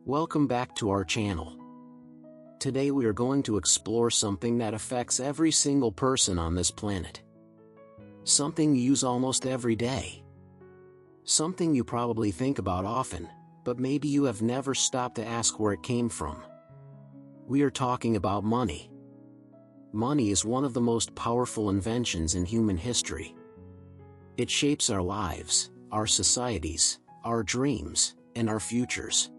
Welcome back to our channel. Today we are going to explore something that affects every single person on this planet. Something you use almost every day. Something you probably think about often, but maybe you have never stopped to ask where it came from. We are talking about money. Money is one of the most powerful inventions in human history. It shapes our lives, our societies, our dreams, and our futures.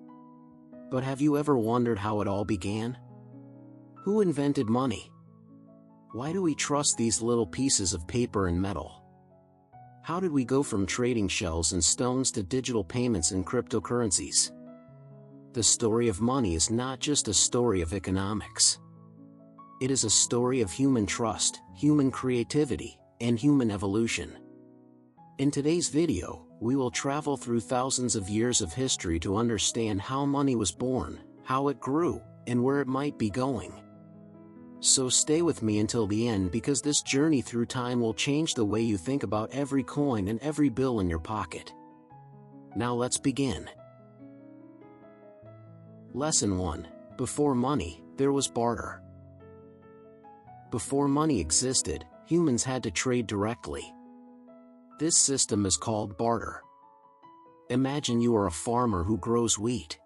But have you ever wondered how it all began? Who invented money? Why do we trust these little pieces of paper and metal? How did we go from trading shells and stones to digital payments and cryptocurrencies? The story of money is not just a story of economics. It is a story of human trust, human creativity, and human evolution. In today's video, we will travel through thousands of years of history to understand how money was born, how it grew, and where it might be going. So stay with me until the end because this journey through time will change the way you think about every coin and every bill in your pocket. Now let's begin. Lesson 1. Before money, there was barter. Before money existed, humans had to trade directly. This system is called barter. Imagine you are a farmer who grows wheat.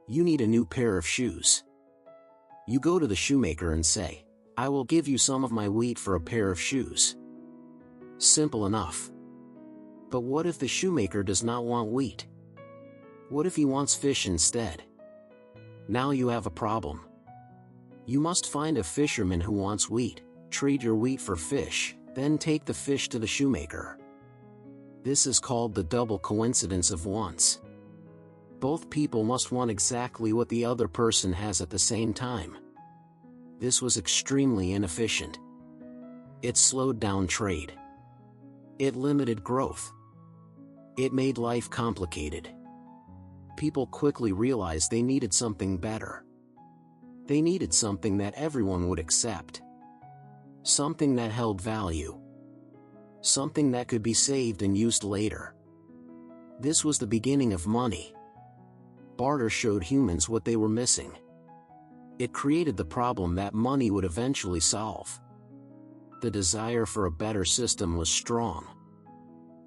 You need a new pair of shoes. You go to the shoemaker and say, "I will give you some of my wheat for a pair of shoes." Simple enough. But what if the shoemaker does not want wheat? What if he wants fish instead? Now you have a problem. You must find a fisherman who wants wheat, trade your wheat for fish, then take the fish to the shoemaker. This is called the double coincidence of wants. Both people must want exactly what the other person has at the same time. This was extremely inefficient. It slowed down trade. It limited growth. It made life complicated. People quickly realized they needed something better. They needed something that everyone would accept. Something that held value. Something that could be saved and used later. This was the beginning of money. Barter showed humans what they were missing. It created the problem that money would eventually solve. The desire for a better system was strong.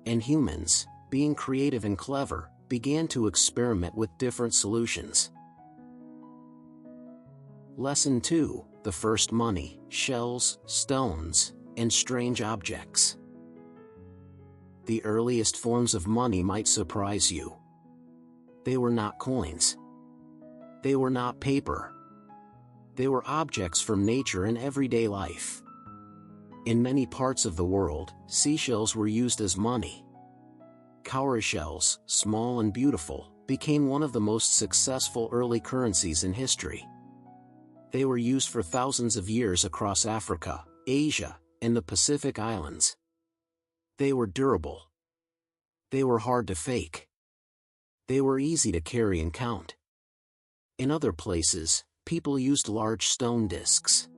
And humans, being creative and clever, began to experiment with different solutions. Lesson 2. The first money, shells, stones, and strange objects. The earliest forms of money might surprise you. They were not coins. They were not paper. They were objects from nature and everyday life. In many parts of the world, seashells were used as money. Cowrie shells, small and beautiful, became one of the most successful early currencies in history. They were used for thousands of years across Africa, Asia, and the Pacific Islands. They were durable. They were hard to fake. They were easy to carry and count. In other places, people used large stone discs.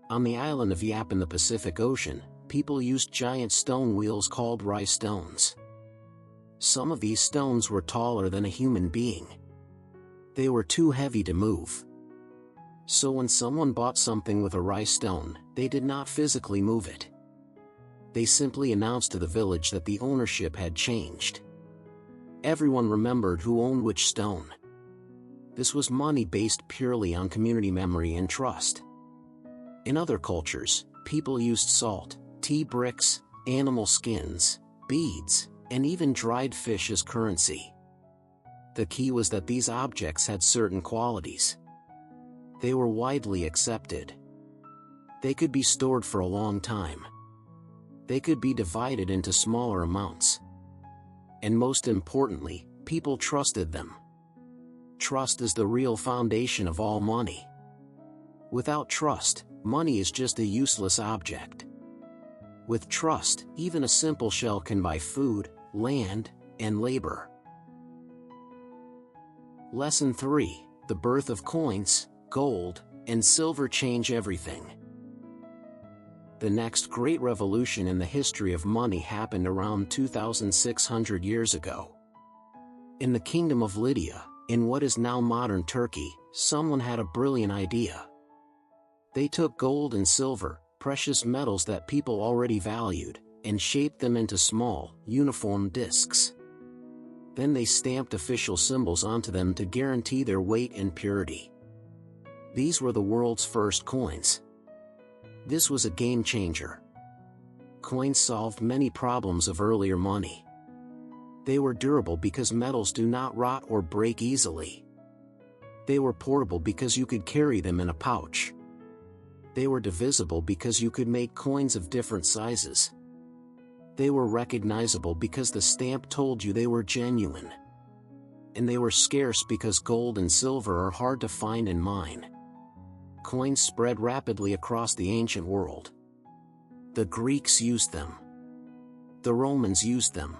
On the island of Yap in the Pacific Ocean, people used giant stone wheels called rice stones. Some of these stones were taller than a human being. They were too heavy to move. So when someone bought something with a rice stone, they did not physically move it. They simply announced to the village that the ownership had changed. Everyone remembered who owned which stone. This was money based purely on community memory and trust. In other cultures, people used salt, tea bricks, animal skins, beads, and even dried fish as currency. The key was that these objects had certain qualities. They were widely accepted. They could be stored for a long time. They could be divided into smaller amounts. And most importantly, people trusted them. Trust is the real foundation of all money. Without trust, money is just a useless object. With trust, even a simple shell can buy food, land, and labor. Lesson 3. The birth of coins, gold, and silver change everything. The next great revolution in the history of money happened around 2,600 years ago. In the kingdom of Lydia, In what is now modern Turkey, someone had a brilliant idea. They took gold and silver, precious metals that people already valued, and shaped them into small, uniform discs. Then they stamped official symbols onto them to guarantee their weight and purity. These were the world's first coins. This was a game changer. Coins solved many problems of earlier money. They were durable because metals do not rot or break easily. They were portable because you could carry them in a pouch. They were divisible because you could make coins of different sizes. They were recognizable because the stamp told you they were genuine. And they were scarce because gold and silver are hard to find and mine. Coins spread rapidly across the ancient world. The Greeks used them. The Romans used them.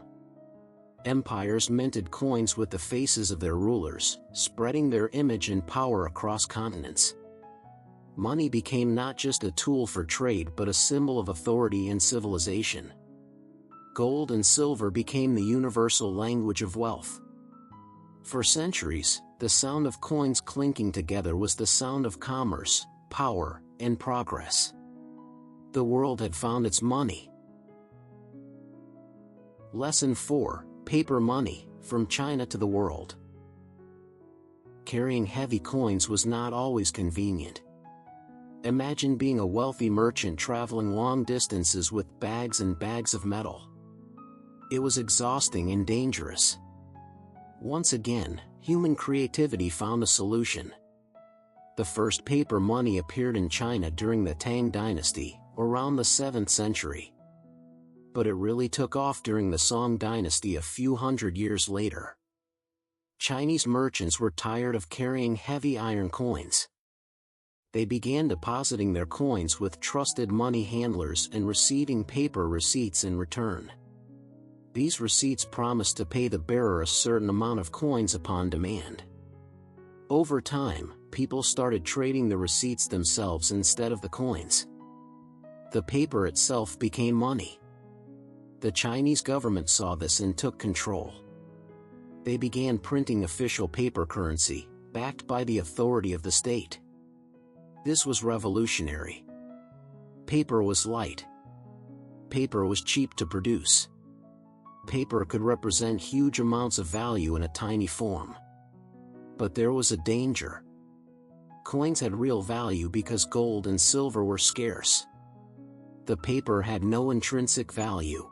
Empires minted coins with the faces of their rulers, spreading their image and power across continents. Money became not just a tool for trade but a symbol of authority and civilization. Gold and silver became the universal language of wealth. For centuries, the sound of coins clinking together was the sound of commerce, power, and progress. The world had found its money. Lesson 4: Paper money, from China to the world. Carrying heavy coins was not always convenient. Imagine being a wealthy merchant traveling long distances with bags and bags of metal. It was exhausting and dangerous. Once again, human creativity found a solution. The first paper money appeared in China during the Tang Dynasty, around the 7th century. But it really took off during the Song Dynasty a few hundred years later. Chinese merchants were tired of carrying heavy iron coins. They began depositing their coins with trusted money handlers and receiving paper receipts in return. These receipts promised to pay the bearer a certain amount of coins upon demand. Over time, people started trading the receipts themselves instead of the coins. The paper itself became money. The Chinese government saw this and took control. They began printing official paper currency, backed by the authority of the state. This was revolutionary. Paper was light. Paper was cheap to produce. Paper could represent huge amounts of value in a tiny form. But there was a danger. Coins had real value because gold and silver were scarce. The paper had no intrinsic value.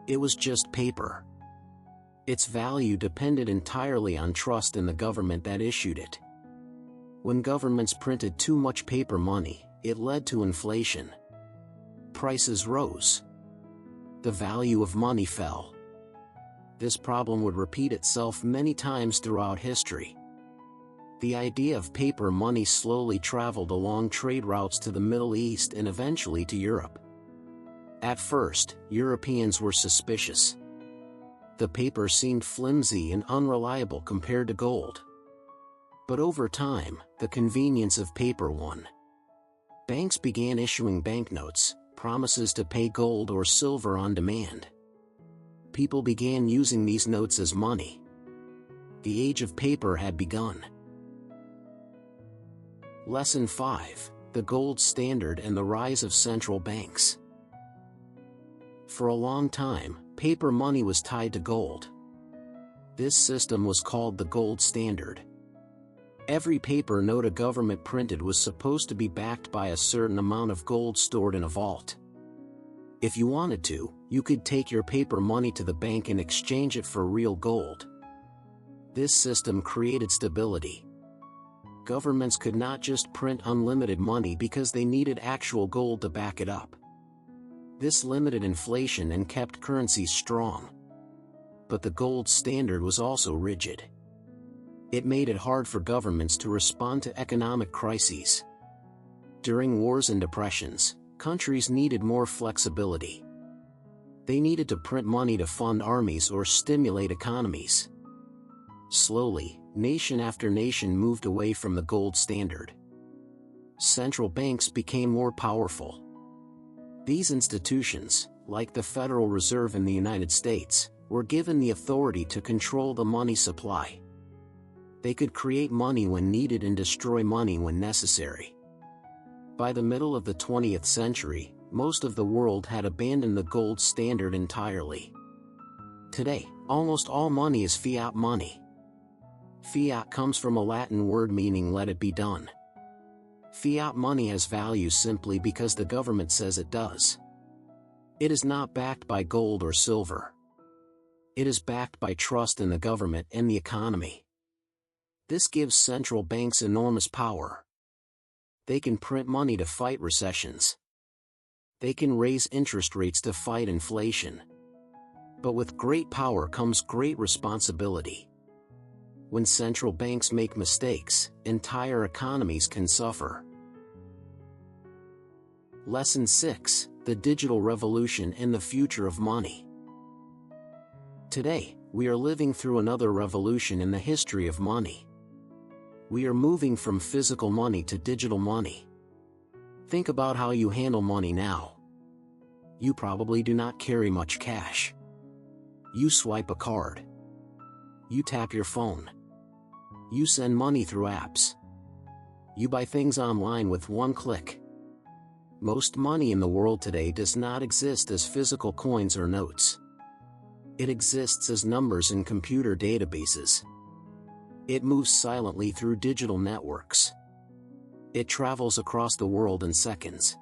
It was just paper. Its value depended entirely on trust in the government that issued it. When governments printed too much paper money, it led to inflation. Prices rose. The value of money fell. This problem would repeat itself many times throughout history. The idea of paper money slowly traveled along trade routes to the Middle East and eventually to Europe. At first, Europeans were suspicious. The paper seemed flimsy and unreliable compared to gold. But over time, the convenience of paper won. Banks began issuing banknotes, promises to pay gold or silver on demand. People began using these notes as money. The age of paper had begun. Lesson 5: The Gold Standard and the Rise of Central Banks. For a long time, paper money was tied to gold. This system was called the gold standard. Every paper note a government printed was supposed to be backed by a certain amount of gold stored in a vault. If you wanted to, you could take your paper money to the bank and exchange it for real gold. This system created stability. Governments could not just print unlimited money because they needed actual gold to back it up. This limited inflation and kept currencies strong. But the gold standard was also rigid. It made it hard for governments to respond to economic crises. During wars and depressions, countries needed more flexibility. They needed to print money to fund armies or stimulate economies. Slowly, nation after nation moved away from the gold standard. Central banks became more powerful. These institutions, like the Federal Reserve in the United States, were given the authority to control the money supply. They could create money when needed and destroy money when necessary. By the middle of the 20th century, most of the world had abandoned the gold standard entirely. Today, almost all money is fiat money. Fiat comes from a Latin word meaning "let it be done." Fiat money has value simply because the government says it does. It is not backed by gold or silver. It is backed by trust in the government and the economy. This gives central banks enormous power. They can print money to fight recessions. They can raise interest rates to fight inflation. But with great power comes great responsibility. When central banks make mistakes, entire economies can suffer. Lesson 6: The Digital Revolution and the Future of Money. Today, we are living through another revolution in the history of money. We are moving from physical money to digital money. Think about how you handle money now. You probably do not carry much cash. You swipe a card. You tap your phone. You send money through apps. You buy things online with one click. Most money in the world today does not exist as physical coins or notes. It exists as numbers in computer databases. It moves silently through digital networks. It travels across the world in seconds.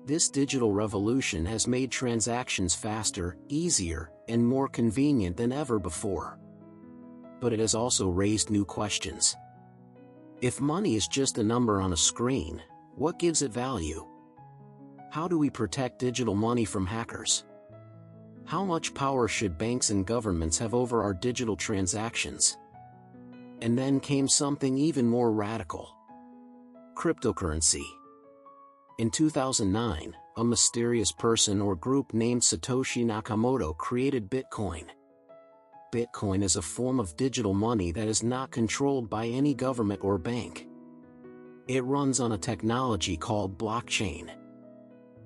This digital revolution has made transactions faster, easier, and more convenient than ever before. But it has also raised new questions. If money is just a number on a screen, what gives it value? How do we protect digital money from hackers? How much power should banks and governments have over our digital transactions? And then came something even more radical: cryptocurrency. In 2009, a mysterious person or group named Satoshi Nakamoto created Bitcoin. Bitcoin is a form of digital money that is not controlled by any government or bank. It runs on a technology called blockchain.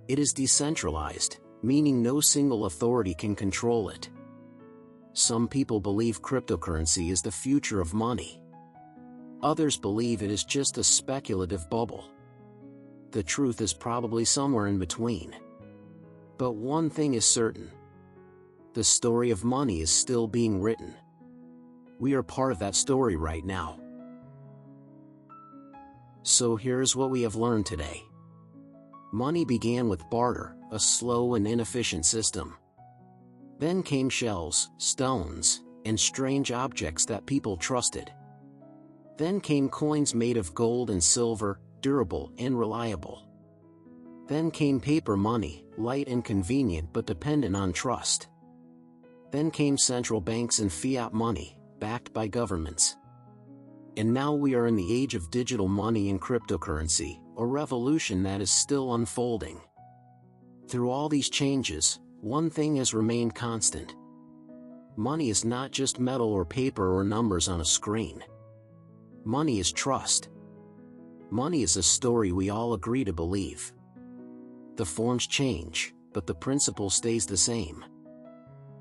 It is decentralized, meaning no single authority can control it. Some people believe cryptocurrency is the future of money. Others believe it is just a speculative bubble. The truth is probably somewhere in between. But one thing is certain: the story of money is still being written. We are part of that story right now. So here's what we have learned today. Money began with barter, a slow and inefficient system. Then came shells, stones, and strange objects that people trusted. Then came coins made of gold and silver, durable and reliable. Then came paper money, light and convenient but dependent on trust. Then came central banks and fiat money, backed by governments. And now we are in the age of digital money and cryptocurrency, a revolution that is still unfolding. Through all these changes, one thing has remained constant. Money is not just metal or paper or numbers on a screen. Money is trust. Money is a story we all agree to believe. The forms change, but the principle stays the same.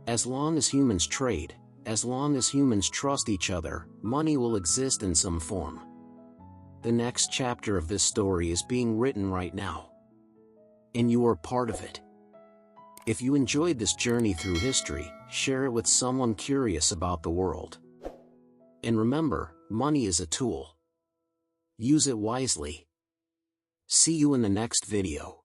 As long as humans trade, as long as humans trust each other, money will exist in some form. The next chapter of this story is being written right now. And you are part of it. If you enjoyed this journey through history, share it with someone curious about the world. And remember, money is a tool. Use it wisely. See you in the next video.